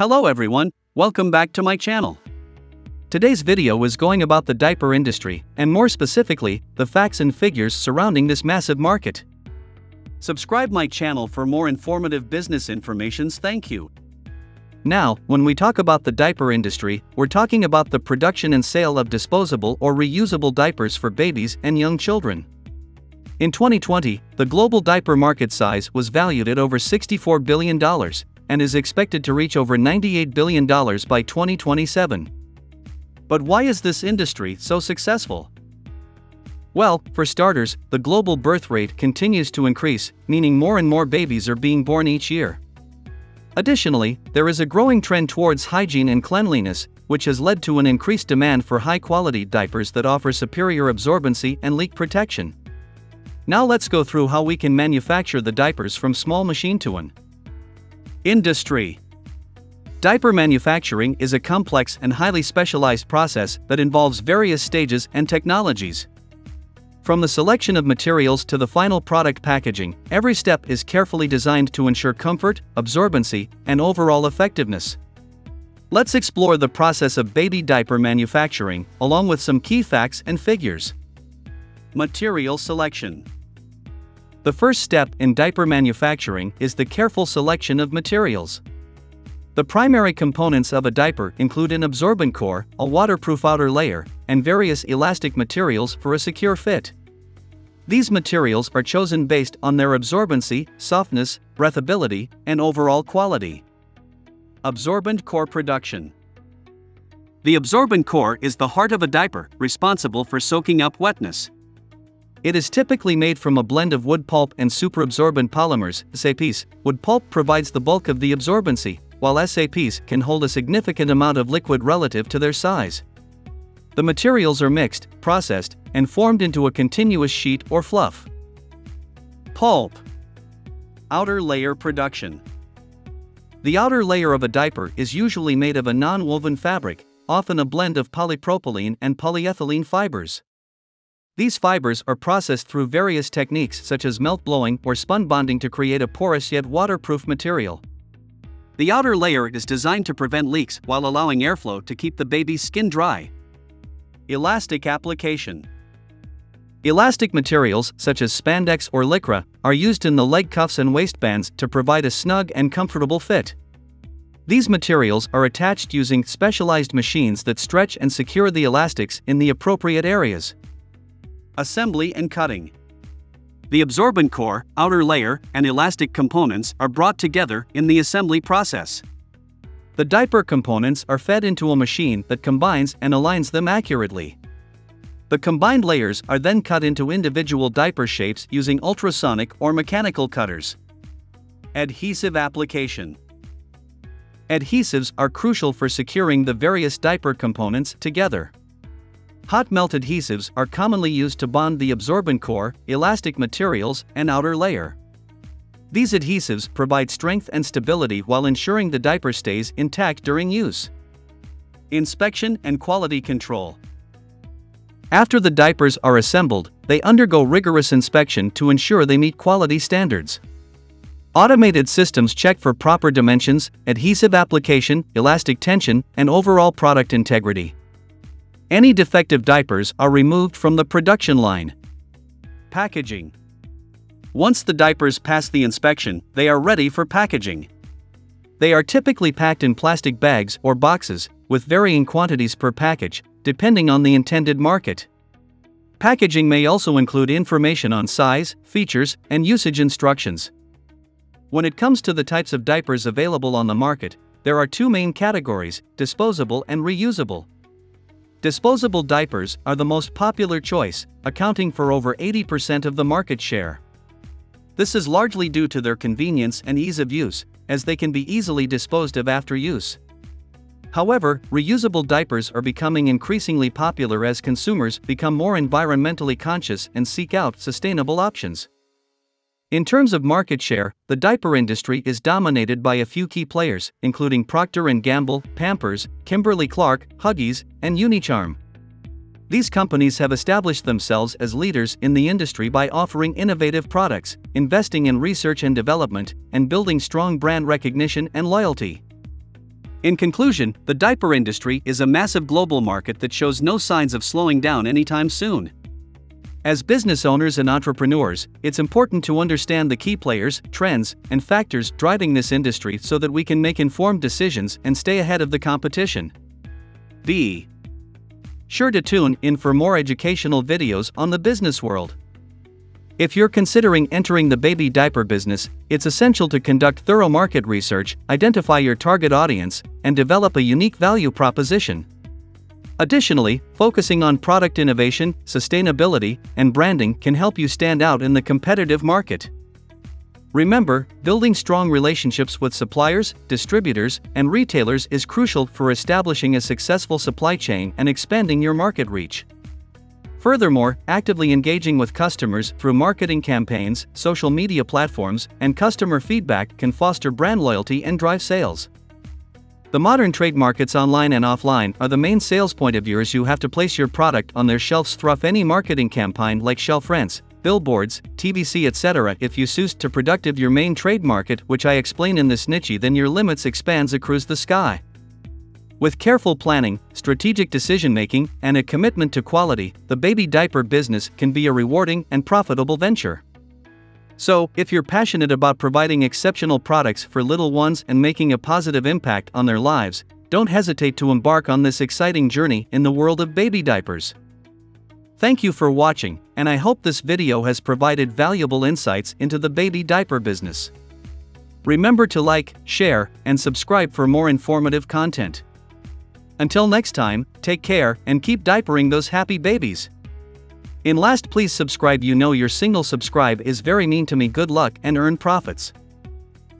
Hello everyone, welcome back to my channel. Today's video is going about the diaper industry, and more specifically, the facts and figures surrounding this massive market. Subscribe my channel for more informative business informations. Thank you. Now, when we talk about the diaper industry, we're talking about the production and sale of disposable or reusable diapers for babies and young children. In 2020, the global diaper market size was valued at over $64 billion, and is expected to reach over $98 billion by 2027. But why is this industry so successful? Well, for starters, the global birth rate continues to increase, meaning more and more babies are being born each year. Additionally, there is a growing trend towards hygiene and cleanliness, which has led to an increased demand for high-quality diapers that offer superior absorbency and leak protection. Now let's go through how we can manufacture the diapers from small machine to an industry. Diaper manufacturing is a complex and highly specialized process that involves various stages and technologies. From the selection of materials to the final product packaging, every step is carefully designed to ensure comfort, absorbency, and overall effectiveness. Let's explore the process of baby diaper manufacturing, along with some key facts and figures. Material selection. The first step in diaper manufacturing is the careful selection of materials. The primary components of a diaper include an absorbent core, a waterproof outer layer, and various elastic materials for a secure fit. These materials are chosen based on their absorbency, softness, breathability, and overall quality. Absorbent core production. The absorbent core is the heart of a diaper, responsible for soaking up wetness. It is typically made from a blend of wood pulp and superabsorbent polymers, SAPs. Wood pulp provides the bulk of the absorbency, while SAPs can hold a significant amount of liquid relative to their size. The materials are mixed, processed, and formed into a continuous sheet or fluff. Pulp. Outer layer production. The outer layer of a diaper is usually made of a non-woven fabric, often a blend of polypropylene and polyethylene fibers. These fibers are processed through various techniques such as melt blowing or spun bonding to create a porous yet waterproof material. The outer layer is designed to prevent leaks while allowing airflow to keep the baby's skin dry. Elastic application. Elastic materials such as spandex or lycra are used in the leg cuffs and waistbands to provide a snug and comfortable fit. These materials are attached using specialized machines that stretch and secure the elastics in the appropriate areas. Assembly and cutting. The absorbent core, outer layer, and elastic components are brought together in the assembly process. The diaper components are fed into a machine that combines and aligns them accurately. The combined layers are then cut into individual diaper shapes using ultrasonic or mechanical cutters. Adhesive application. Adhesives are crucial for securing the various diaper components together. Hot melt adhesives are commonly used to bond the absorbent core, elastic materials, and outer layer. These adhesives provide strength and stability while ensuring the diaper stays intact during use. Inspection and quality control. After the diapers are assembled, they undergo rigorous inspection to ensure they meet quality standards. Automated systems check for proper dimensions, adhesive application, elastic tension, and overall product integrity. Any defective diapers are removed from the production line. Packaging. Once the diapers pass the inspection, they are ready for packaging. They are typically packed in plastic bags or boxes, with varying quantities per package, depending on the intended market. Packaging may also include information on size, features, and usage instructions. When it comes to the types of diapers available on the market, there are two main categories: disposable and reusable. Disposable diapers are the most popular choice, accounting for over 80% of the market share. This is largely due to their convenience and ease of use, as they can be easily disposed of after use. However, reusable diapers are becoming increasingly popular as consumers become more environmentally conscious and seek out sustainable options. In terms of market share, the diaper industry is dominated by a few key players, including Procter & Gamble, Pampers, Kimberly-Clark, Huggies, and Unicharm. These companies have established themselves as leaders in the industry by offering innovative products, investing in research and development, and building strong brand recognition and loyalty. In conclusion, the diaper industry is a massive global market that shows no signs of slowing down anytime soon. As business owners and entrepreneurs, it's important to understand the key players, trends, and factors driving this industry so that we can make informed decisions and stay ahead of the competition. Be sure to tune in for more educational videos on the business world. If you're considering entering the baby diaper business, it's essential to conduct thorough market research, identify your target audience, and develop a unique value proposition. Additionally, focusing on product innovation, sustainability, and branding can help you stand out in the competitive market. Remember, building strong relationships with suppliers, distributors, and retailers is crucial for establishing a successful supply chain and expanding your market reach. Furthermore, actively engaging with customers through marketing campaigns, social media platforms, and customer feedback can foster brand loyalty and drive sales. The modern trade markets online and offline are the main sales point of yours. You have to place your product on their shelves through any marketing campaign like shelf rents, billboards, TVC, etc. If you choose to productive your main trade market, which I explain in this niche, then your limits expands across the sky. With careful planning, strategic decision-making, and a commitment to quality, the baby diaper business can be a rewarding and profitable venture. So, if you're passionate about providing exceptional products for little ones and making a positive impact on their lives, don't hesitate to embark on this exciting journey in the world of baby diapers. Thank you for watching, and I hope this video has provided valuable insights into the baby diaper business. Remember to like, share, and subscribe for more informative content. Until next time, take care and keep diapering those happy babies. In last, please subscribe. You know your single subscribe is very mean to me. Good luck and earn profits.